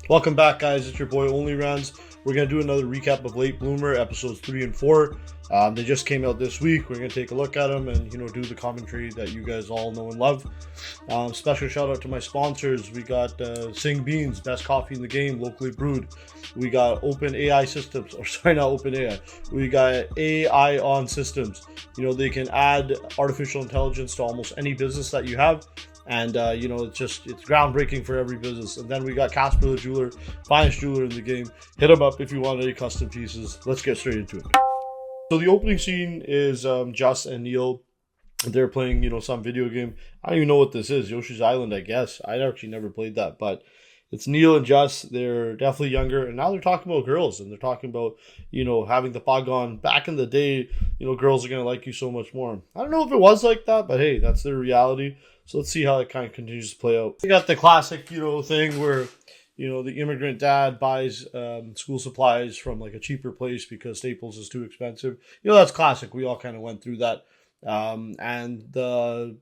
Welcome back, guys. It's your boy OnlyRandz. We're going to do another recap of Late Bloomer, episodes 3 and 4. They just came out this week. We're going to take a look at them and, do the commentary that you guys all know and love. Special shout out to my sponsors. We got Sing Beans, best coffee in the game, locally brewed. We got Open AI Systems, or sorry, not Open AI. We got AI on Systems. They can add artificial intelligence to almost any business that you have. And, it's groundbreaking for every business. And then we got Casper the Jeweler, finest jeweler in the game. Hit him up if you want any custom pieces. Let's get straight into it. So the opening scene is Jus and Neil. They're playing, some video game. I don't even know what this is. Yoshi's Island, I guess. I actually never played that. But it's Neil and Jus. They're definitely younger. And now they're talking about girls. And they're talking about, having the fog on. Back in the day, girls are going to like you so much more. I don't know if it was like that. But hey, that's their reality. So let's see how it kind of continues to play out. We got the classic, thing where, the immigrant dad buys school supplies from like a cheaper place because Staples is too expensive. That's classic. We all kind of went through that. And the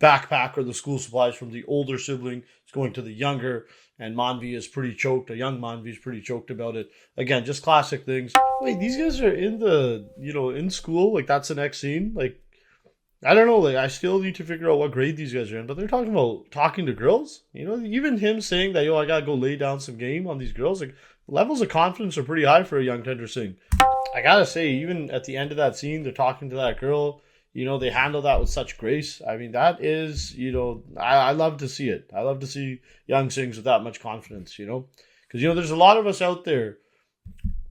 backpack or the school supplies from the older sibling is going to the younger. And Manvi is pretty choked. A young Manvi is pretty choked about it. Again, just classic things. Wait, these guys are in the, in school? Like, that's the next scene? Like, I don't know, I still need to figure out what grade these guys are in, but they're talking about talking to girls. Even him saying that, I gotta go lay down some game on these girls, levels of confidence are pretty high for a young Tender Singh. I gotta say, even at the end of that scene, they're talking to that girl, they handle that with such grace. I mean, that is, I love to see it. I love to see young Singhs with that much confidence, because, there's a lot of us out there.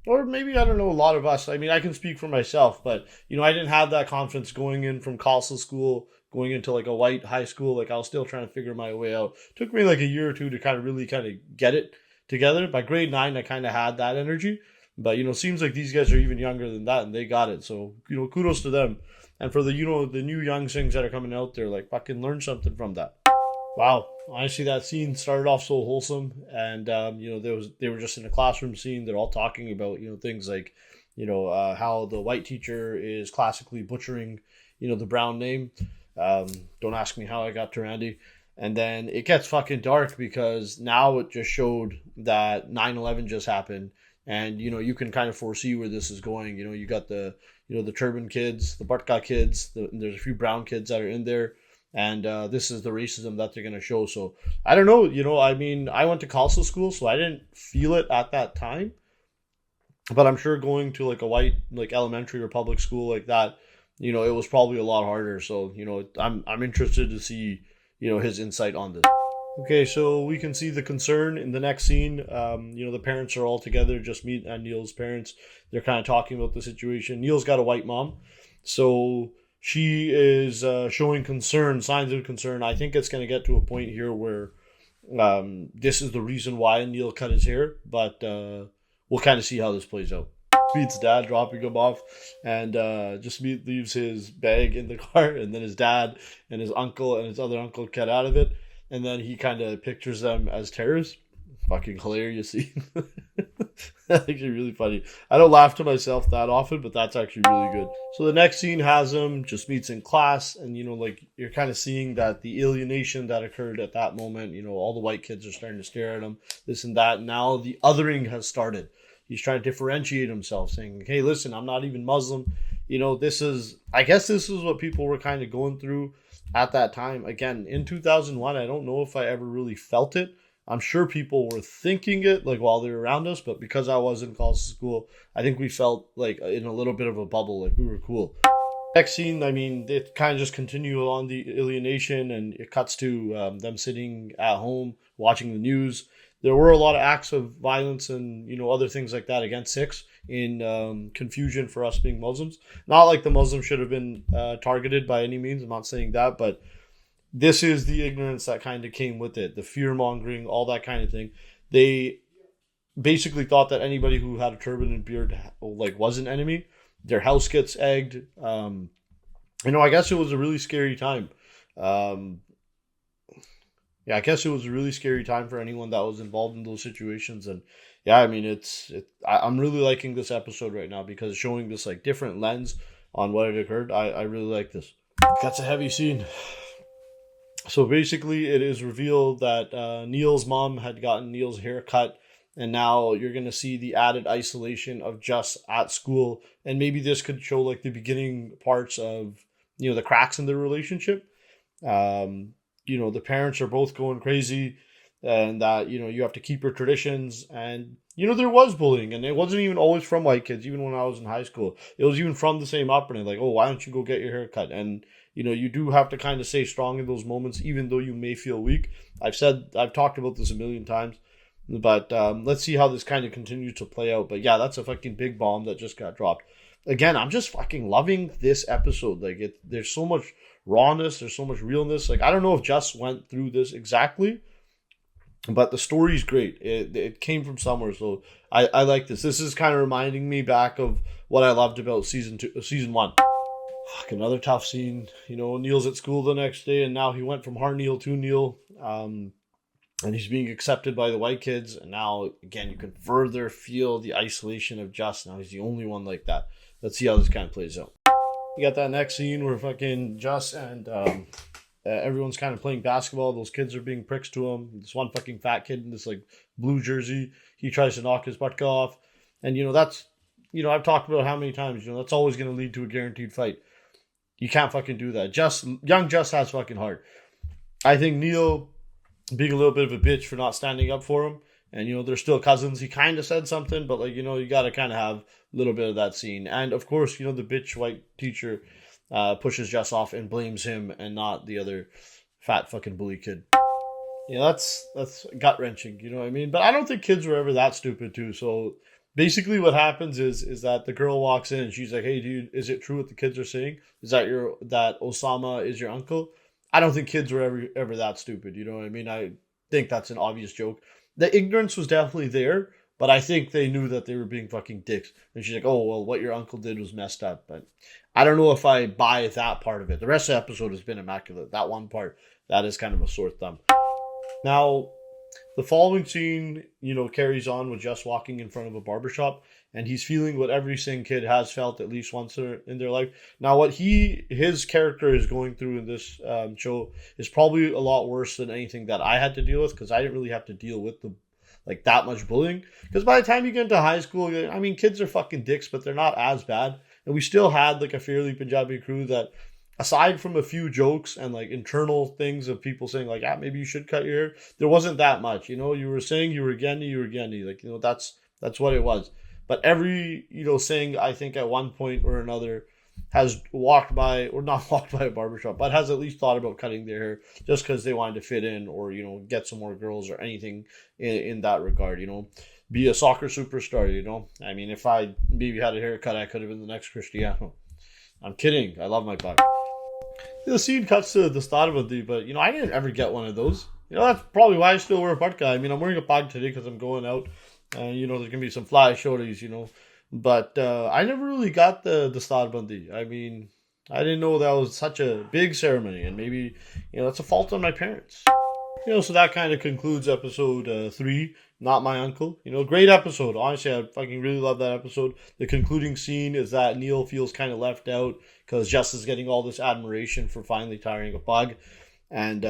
Or maybe, I don't know, a lot of us. I mean, I can speak for myself, but, I didn't have that confidence going in from Khalsa school, going into like a white high school. I was still trying to figure my way out. Took me like a year or two to kind of get it together. By grade 9, I kind of had that energy. But, seems like these guys are even younger than that and they got it. So, kudos to them. And for the, the new young Singhs that are coming out there, fucking learn something from that. Wow, honestly, that scene started off so wholesome, and they were just in a classroom scene. They're all talking about things like how the white teacher is classically butchering the brown name. Don't ask me how I got to Randy. And then it gets fucking dark because now it just showed that 9/11 just happened, and you can kind of foresee where this is going. You got the the turban kids, the Bartka kids. There's a few brown kids that are in there. And this is the racism that they're going to show. So, I don't know. I mean, I went to Khalsa school, so I didn't feel it at that time. But I'm sure going to like a white, elementary or public school like that, it was probably a lot harder. So, I'm interested to see, his insight on this. Okay, so we can see the concern in the next scene. The parents are all together, just me and Neil's parents. They're kind of talking about the situation. Neil's got a white mom. So she is showing concern, signs of concern. I think it's going to get to a point here where this is the reason why Neil cut his hair, but we'll kind of see how this plays out. Meets dad dropping him off, and just leaves his bag in the car, and then his dad and his uncle and his other uncle get out of it, and then he kind of pictures them as terrorists. Fucking hilarious scene. That's actually really funny. I don't laugh to myself that often, but that's actually really good. So the next scene has him just meets in class, and you're kind of seeing that the alienation that occurred at that moment. All the white kids are starting to stare at him, this and that. Now the othering has started. He's trying to differentiate himself, saying, "Hey, listen, I'm not even Muslim." I guess this is what people were kind of going through at that time. Again, in 2001, I don't know if I ever really felt it. I'm sure people were thinking it while they were around us, but because I was in college school, I think we felt in a little bit of a bubble, we were cool. Next scene, I mean, it kind of just continue on the alienation, and it cuts to them sitting at home watching the news. There were a lot of acts of violence and other things like that against Sikhs in confusion for us being Muslims. Not like the Muslims should have been targeted by any means. I'm not saying that, but this is the ignorance that kind of came with it, the fear-mongering, all that kind of thing. They basically thought that anybody who had a turban and beard was an enemy. Their house gets egged. I guess it was a really scary time. I guess it was a really scary time for anyone that was involved in those situations. And yeah, I mean, I'm really liking this episode right now because it's showing this different lens on what had occurred. I really like this. That's a heavy scene. So basically, it is revealed that Neil's mom had gotten Neil's hair cut, and now you're gonna see the added isolation of Jus at school, and maybe this could show like the beginning parts of the cracks in their relationship. Um, the parents are both going crazy, and that you have to keep your traditions, and there was bullying, and it wasn't even always from white kids. Even when I was in high school, it was even from the same upbringing. Like, oh, why don't you go get your hair cut? And you do have to kind of stay strong in those moments, even though you may feel weak. I've talked about this a million times, but let's see how this kind of continues to play out. But yeah, that's a fucking big bomb that just got dropped. Again, I'm just fucking loving this episode. Like, there's so much rawness, there's so much realness. Like, I don't know if Jus went through this exactly, but the story's great. It came from somewhere, so I like this. This is kind of reminding me back of what I loved about season 1. Fuck, another tough scene. Neil's at school the next day, and now he went from Neil to Neil, and he's being accepted by the white kids. And now, again, you can further feel the isolation of Jus. Now he's the only one like that. Let's see how this kind of plays out. You got that next scene where fucking Jus and everyone's kind of playing basketball. Those kids are being pricks to him. This one fucking fat kid in this like blue jersey, he tries to knock his butt off, and that's I've talked about how many times that's always going to lead to a guaranteed fight. You can't fucking do that. Young Jus has fucking heart. I think Neil being a little bit of a bitch for not standing up for him, and they're still cousins. He kind of said something, but like you got to kind of have a little bit of that scene. And of course, the bitch white teacher pushes Jus off and blames him and not the other fat fucking bully kid. That's gut wrenching. You know what I mean? But I don't think kids were ever that stupid too. So basically, what happens is that the girl walks in and she's like, "Hey, dude, is it true what the kids are saying? Is that that Osama is your uncle?" I don't think kids were ever that stupid. You know what I mean? I think that's an obvious joke. The ignorance was definitely there, but I think they knew that they were being fucking dicks. And she's like, "Oh, well, what your uncle did was messed up." But I don't know if I buy that part of it. The rest of the episode has been immaculate. That one part, that is kind of a sore thumb. Now, the following scene, carries on with Jus walking in front of a barbershop, and he's feeling what every Singh kid has felt at least once in their life. Now, what his character is going through in this show is probably a lot worse than anything that I had to deal with, because I didn't really have to deal with that much bullying. Because by the time you get into high school, I mean, kids are fucking dicks, but they're not as bad. And we still had like a fairly Punjabi crew that, aside from a few jokes and like internal things of people saying like, maybe you should cut your hair, there wasn't that much. You were saying you were Gandhi, like, that's what it was. But every, saying, I think at one point or another has walked by, or not walked by a barbershop, but has at least thought about cutting their hair just because they wanted to fit in, or, get some more girls, or anything in that regard, be a soccer superstar, I mean, if I maybe had a haircut, I could have been the next Cristiano. I'm kidding. I love my bug. The scene cuts to the Starbandi, but I didn't ever get one of those. That's probably why I still wear a parka. I mean, I'm wearing a pag today because I'm going out, and there's gonna be some fly shorties, but I never really got the Starbandi. I mean, I didn't know that was such a big ceremony, and maybe that's a fault on my parents. So that kind of concludes episode 3. Not my uncle. Great episode. Honestly, I fucking really love that episode. The concluding scene is that Neil feels kind of left out because Jus is getting all this admiration for finally tiring a bug. And,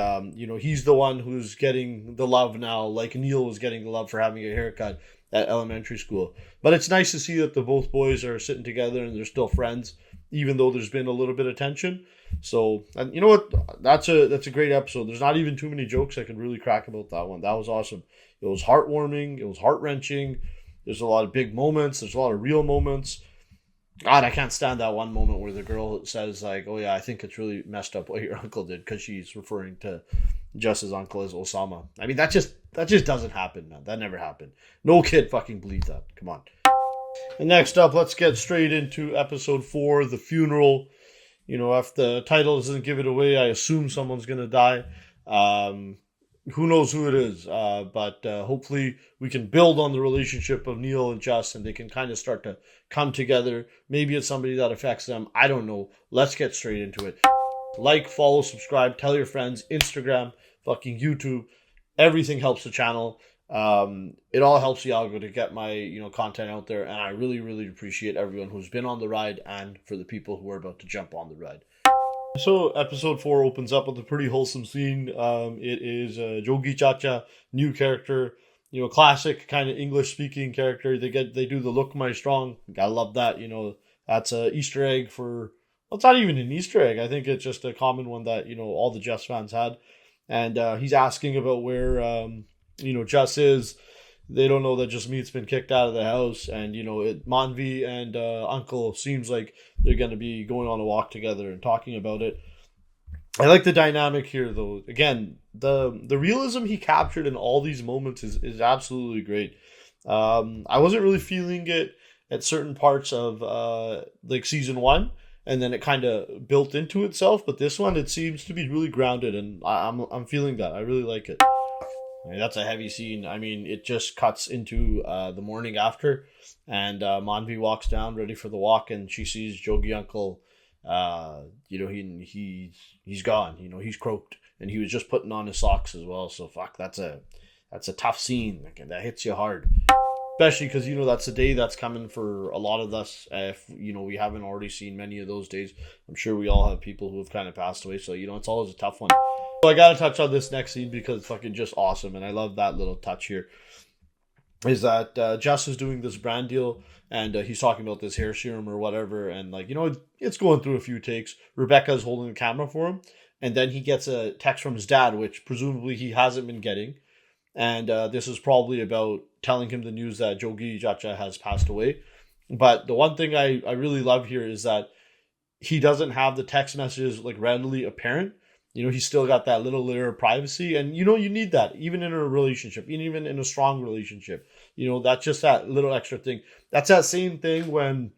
he's the one who's getting the love now, like Neil was getting the love for having a haircut at elementary school. But it's nice to see that the both boys are sitting together and they're still friends, even though there's been a little bit of tension. So, and you know what? That's a great episode. There's not even too many jokes I could really crack about that one. That was awesome. It was heartwarming. It was heart-wrenching. There's a lot of big moments. There's a lot of real moments. God, I can't stand that one moment where the girl says, like, "Oh yeah, I think it's really messed up what your uncle did," because she's referring to Jus's uncle as Osama. I mean, that just doesn't happen, man. That never happened. No kid fucking believed that. Come on. And next up, let's get straight into episode 4, the funeral. If the title doesn't give it away, I assume someone's gonna die. Who knows who it is, but hopefully we can build on the relationship of Neil and Jus, and they can kind of start to come together. Maybe it's somebody that affects them. I don't know. Let's get straight into it. Like, follow, subscribe, tell your friends, Instagram, fucking YouTube. Everything helps the channel. It all helps the algo to get my content out there, and I really, really appreciate everyone who's been on the ride and for the people who are about to jump on the ride. So episode 4 opens up with a pretty wholesome scene. It is Joi Chacha, new character, classic kind of English speaking character. They do the look my strong. Gotta love that. That's a Easter egg for. Well, it's not even an Easter egg. I think it's just a common one that all the Jess fans had, and he's asking about where Jess is. They don't know that just Meat's been kicked out of the house, and Manvi and Uncle seems like they're going to be going on a walk together and talking about it. I like the dynamic here, though. Again, the realism he captured in all these moments is absolutely great. I wasn't really feeling it at certain parts of like season 1, and then it kind of built into itself. But this one, it seems to be really grounded, and I'm feeling that. I really like it. I mean, that's a heavy scene. I mean, it just cuts into the morning after, and Manvi walks down ready for the walk, and she sees Jogi Uncle. He's gone. He's croaked, and he was just putting on his socks as well. So fuck, that's a tough scene. Like, that hits you hard, especially because that's the day that's coming for a lot of us. If we haven't already seen many of those days, I'm sure we all have people who have kind of passed away. So it's always a tough one. So I gotta touch on this next scene because it's fucking just awesome, and I love that little touch here. Is that Jess is doing this brand deal, and he's talking about this hair serum or whatever, and it's going through a few takes. Rebecca's holding the camera for him, and then he gets a text from his dad, which presumably he hasn't been getting, and this is probably about telling him the news that Joi Chacha has passed away. But the one thing I really love here is that he doesn't have the text messages like readily apparent. He's still got that little layer of privacy, and you need that even in a relationship, even in a strong relationship. That's just that little extra thing. That's that same thing when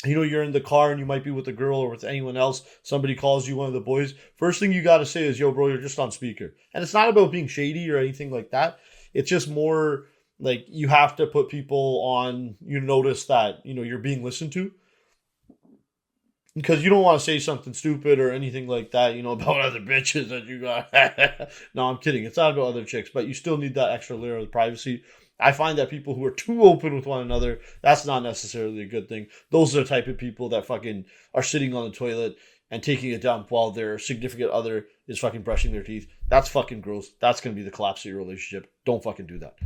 you're in the car and you might be with a girl or with anyone else. Somebody calls you one of the boys. First thing you got to say is, "Yo, bro, you're just on speaker." And it's not about being shady or anything like that. It's just more like you have to put people on. You notice that you're being listened to. Because you don't want to say something stupid or anything like that, about other bitches that you got. No, I'm kidding. It's not about other chicks, but you still need that extra layer of privacy. I find that people who are too open with one another, that's not necessarily a good thing. Those are the type of people that fucking are sitting on the toilet and taking a dump while their significant other is fucking brushing their teeth. That's fucking gross. That's going to be the collapse of your relationship. Don't fucking do that.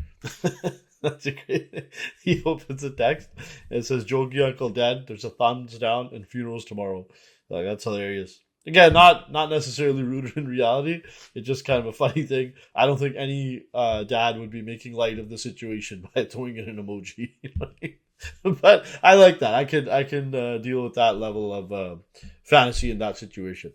That's a great. He opens a text and it says, "Jogi Uncle dead. There's a thumbs down and funerals tomorrow." Like, that's hilarious. Again, not necessarily rooted in reality. It's just kind of a funny thing. I don't think any dad would be making light of the situation by throwing in an emoji. But I like that. I can deal with that level of fantasy in that situation.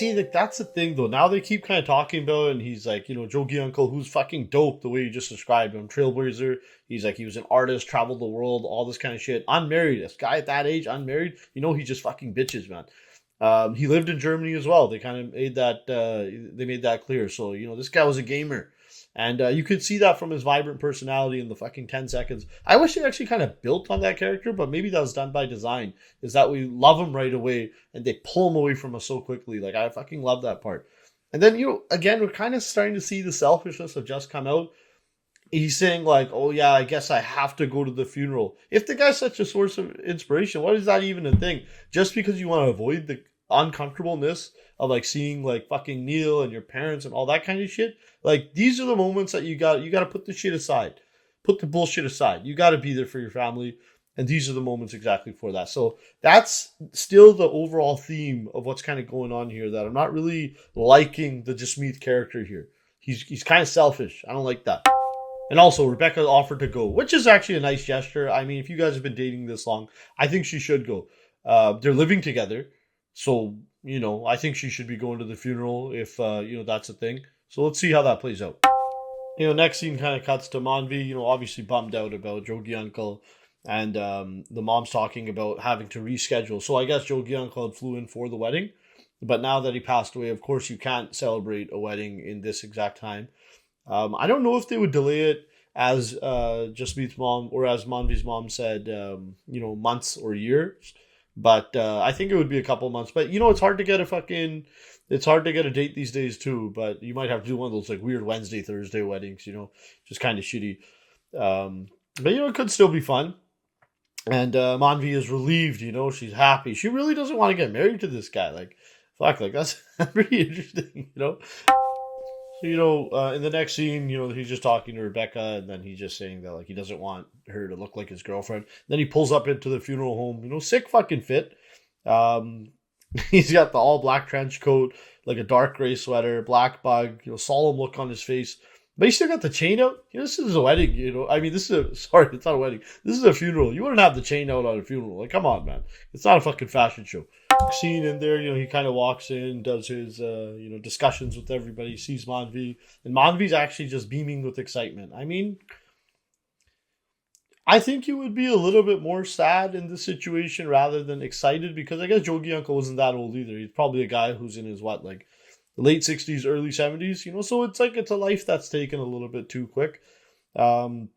See, like, that's the thing, though. Now they keep kind of talking about it, and he's like, Jogi Uncle, who's fucking dope the way you just described him. Trailblazer. He's like, he was an artist, traveled the world, all this kind of shit. Unmarried. This guy at that age, unmarried. He just fucking bitches, man. He lived in Germany as well. They kind of made that, they made that clear. So, this guy was a gamer. And you could see that from his vibrant personality in the fucking 10 seconds. I wish they actually kind of built on that character, but maybe that was done by design. Is that we love him right away and they pull him away from us so quickly. Like, I fucking love that part. And then, again, we're kind of starting to see the selfishness of Just come out. He's saying like, "Oh yeah, I guess I have to go to the funeral." If the guy's such a source of inspiration, what is that even a thing? Just because you want to avoid the uncomfortableness of like seeing like fucking Neil and your parents and all that kind of shit. Like, these are the moments that you got to put the shit aside. Put the bullshit aside. You got to be there for your family. And these are the moments exactly for that. So that's still the overall theme of what's kind of going on here, that I'm not really liking the Jasmeet character here. He's kind of selfish. I don't like that. And also, Rebecca offered to go, which is actually a nice gesture. I mean, if you guys have been dating this long, I think she should go. They're living together. So, I think she should be going to the funeral if, that's a thing. So let's see how that plays out. Next scene kind of cuts to Manvi, obviously bummed out about Jogi Uncle. And the mom's talking about having to reschedule. So I guess Jogi Uncle had flew in for the wedding. But now that he passed away, of course, you can't celebrate a wedding in this exact time. I don't know if they would delay it as Jasmeet's mom, or as Manvi's mom said, months or years. But I think it would be a couple months. But, it's hard to get a date these days too. But you might have to do one of those like weird Wednesday, Thursday weddings, just kind of shitty. But, it could still be fun. And Manvi is relieved, she's happy. She really doesn't want to get married to this guy. Like, fuck, like that's pretty interesting, you know. So, in the next scene, he's just talking to Rebecca, and then he's just saying that like he doesn't want her to look like his girlfriend. Then he pulls up into the funeral home, sick fucking fit. Um, he's got the all black trench coat, like a dark gray sweater, black bug, solemn look on his face. But he still got the chain out. This is a wedding, I mean, sorry, it's not a wedding. This is a funeral. You wouldn't have the chain out on a funeral. Like, come on, man. It's not a fucking fashion show. Scene in there, he kind of walks in, does his, discussions with everybody, sees Manvi. And Manvi's actually just beaming with excitement. I mean, I think you would be a little bit more sad in this situation rather than excited because I guess Jogi Uncle wasn't that old either. He's probably a guy who's in his, late 60s, early 70s, so it's like it's a life that's taken a little bit too quick. And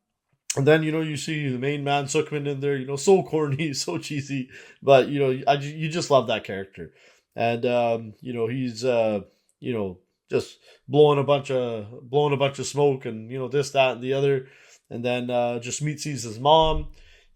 then, you see the main man, Sukhman, in there, so corny, so cheesy, but, you just love that character. And, he's, just blowing a bunch of smoke and, this, that, and the other. And then just sees his mom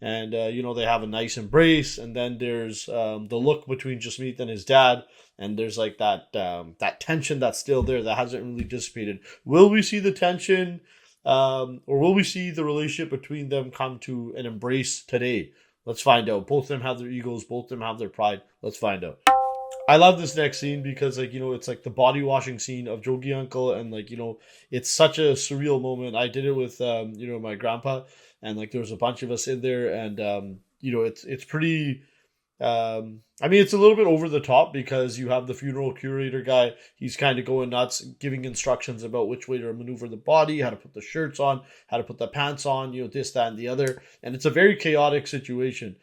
and, they have a nice embrace. And then there's the look between Jasmeet and his dad. And there's like that tension that's still there that hasn't really dissipated. Will we see the tension or will we see the relationship between them come to an embrace today? Let's find out. Both of them have their egos. Both of them have their pride. Let's find out. I love this next scene because, it's like the body washing scene of Jogi Uncle. And, it's such a surreal moment. I did it with, my grandpa. And, there was a bunch of us in there. And, it's pretty... it's a little bit over the top because you have the funeral curator guy. He's kind of going nuts, giving instructions about which way to maneuver the body, how to put the shirts on, how to put the pants on, this, that, and the other. And it's a very chaotic situation.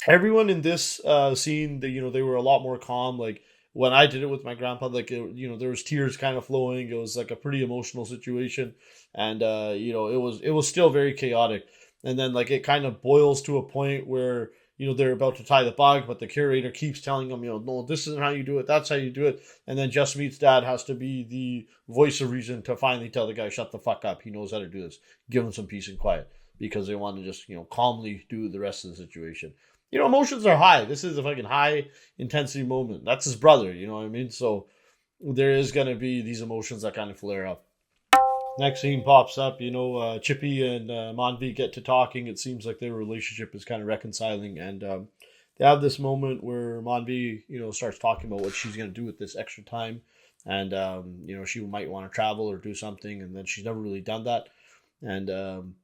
Everyone in this scene, they were a lot more calm. Like when I did it with my grandpa, there was tears kind of flowing. It was like a pretty emotional situation. And, it was still very chaotic. And then it kind of boils to a point where, they're about to tie the bug, but the curator keeps telling them, no, this isn't how you do it. That's how you do it. And then Jasmeet's dad has to be the voice of reason to finally tell the guy, shut the fuck up. He knows how to do this. Give him some peace and quiet because they want to just, calmly do the rest of the situation. Emotions are high. This is a fucking high intensity moment. That's his brother. You know what I mean? So there is going to be these emotions that kind of flare up. Next scene pops up, Chippy and Manvi get to talking. It seems like their relationship is kind of reconciling. And they have this moment where Manvi, starts talking about what she's going to do with this extra time. And, she might want to travel or do something. And then she's never really done that. And,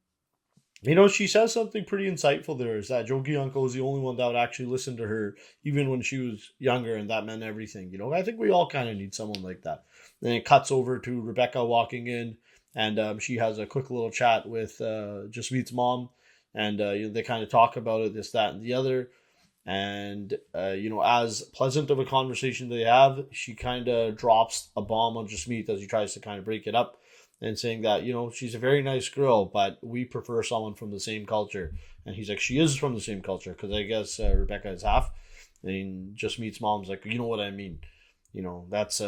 she says something pretty insightful there is that Jogi Uncle is the only one that would actually listen to her, even when she was younger. And that meant everything. I think we all kind of need someone like that. Then it cuts over to Rebecca walking in. And she has a quick little chat with Jasmeet's mom. And, they kind of talk about it, this, that, and the other. And, as pleasant of a conversation they have, she kind of drops a bomb on Jasmeet as he tries to kind of break it up. And saying that, she's a very nice girl, but we prefer someone from the same culture. And he's like, she is from the same culture. Because I guess Rebecca is half. And Jasmeet's mom's like, you know what I mean. That's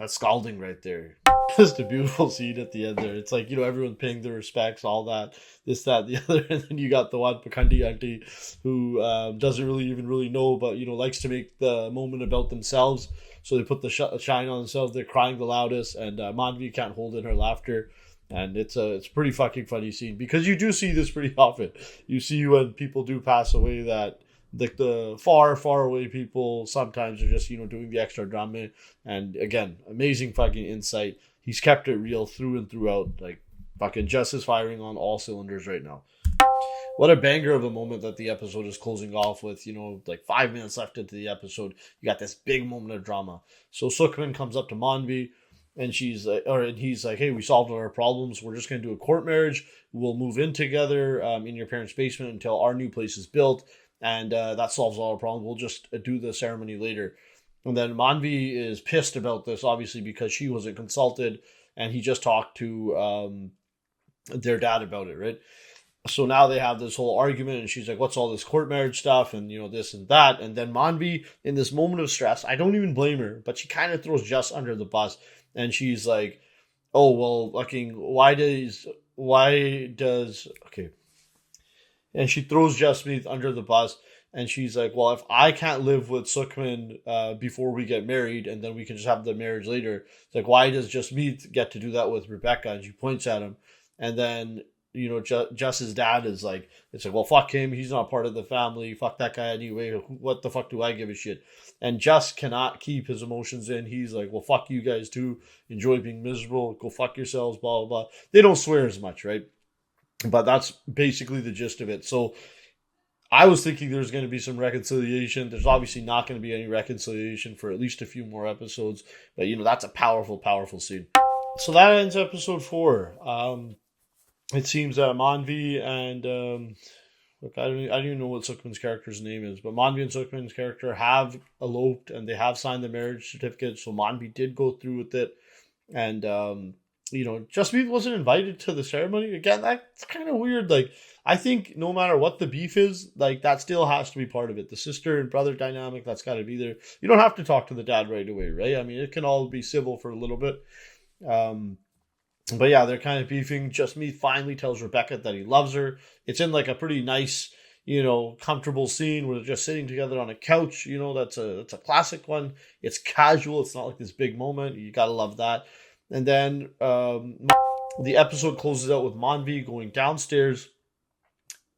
scalding right there. Just a beautiful scene at the end there. It's like, everyone paying their respects, all that, this, that, the other. And then you got the one Pakhandi auntie who doesn't really know, but, likes to make the moment about themselves. So they put the shine on themselves. They're crying the loudest. And Manvi can't hold in her laughter. And it's a pretty fucking funny scene. Because you do see this pretty often. You see when people do pass away that the far, far away people sometimes are just, doing the extra drama. And again, amazing fucking insight. He's kept it real through and throughout. Fucking just is firing on all cylinders right now. What a banger of a moment that the episode is closing off with, 5 minutes left into the episode. You got this big moment of drama. So Sukhman comes up to Manvi and he's like, hey, we solved all our problems. We're just going to do a court marriage. We'll move in together in your parents' basement until our new place is built. And that solves all our problems. We'll just do the ceremony later. And then Manvi is pissed about this, obviously, because she wasn't consulted. And he just talked to their dad about it, right? So now they have this whole argument. And she's like, what's all this court marriage stuff? And, this and that. And then Manvi, in this moment of stress, I don't even blame her. But she kind of throws Jus under the bus. And she's like, oh, well, why does... Okay. And she throws Jasmeet under the bus. And she's like, well, if I can't live with Sukhman before we get married, and then we can just have the marriage later, it's like, why does just me get to do that with Rebecca? And she points at him. And then, Jus's dad is like, it's like, well, fuck him. He's not part of the family. Fuck that guy anyway. What the fuck do I give a shit? And Jus cannot keep his emotions in. He's like, well, fuck you guys too. Enjoy being miserable. Go fuck yourselves, blah, blah, blah. They don't swear as much, right? But that's basically the gist of it. So I was thinking there's going to be some reconciliation. There's obviously not going to be any reconciliation for at least a few more episodes. But, that's a powerful, powerful scene. So that ends episode 4. It seems that Manvi and... look, I don't even know what Sukhman's character's name is. But Manvi and Sukhman's character have eloped and they have signed the marriage certificate. So Manvi did go through with it. And... Jasmeet wasn't invited to the ceremony. Again, that's kind of weird. Like, I think no matter what the beef is, like, that still has to be part of it. The sister and brother dynamic, that's got to be there. You don't have to talk to the dad right away, right? I mean, it can all be civil for a little bit. But yeah, they're kind of beefing. Jasmeet finally tells Rebecca that he loves her. It's in like a pretty nice, comfortable scene where they're just sitting together on a couch. That's a classic one. It's casual. It's not like this big moment. You got to love that. And then the episode closes out with Manvi going downstairs.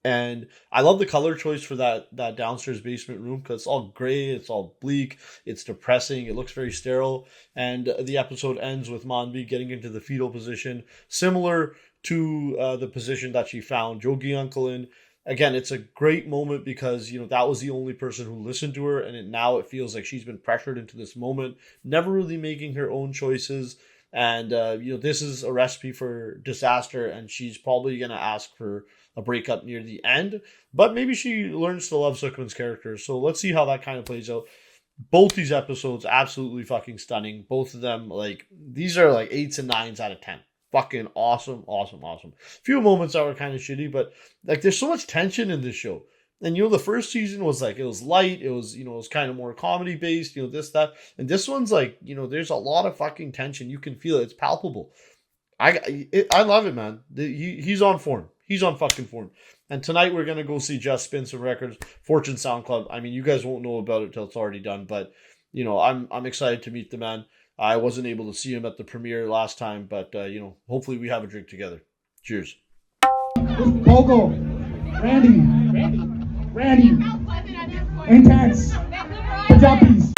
And I love the color choice for that downstairs basement room because it's all gray, it's all bleak, it's depressing, it looks very sterile. And the episode ends with Manvi getting into the fetal position, similar to the position that she found Jogi Uncle in. Again, it's a great moment because, that was the only person who listened to her. And now it feels like she's been pressured into this moment, never really making her own choices. And, this is a recipe for disaster, and she's probably going to ask for a breakup near the end. But maybe she learns to love Sukhman's character. So let's see how that kind of plays out. Both these episodes, absolutely fucking stunning. Both of them, these are 8s and 9s out of 10. Fucking awesome, awesome, awesome. Few moments that were kind of shitty, but, there's so much tension in this show. And, the first season was it was light. It was, it was kind of more comedy based, this, that. And this one's there's a lot of fucking tension. You can feel it. It's palpable. I love it, man. He's on form. He's on fucking form. And tonight we're going to go see Jus spin some records. Fortune Sound Club. I mean, you guys won't know about it till it's already done. But, I'm excited to meet the man. I wasn't able to see him at the premiere last time. But, hopefully we have a drink together. Cheers. Pogo. Randy. Intense. Punjabis.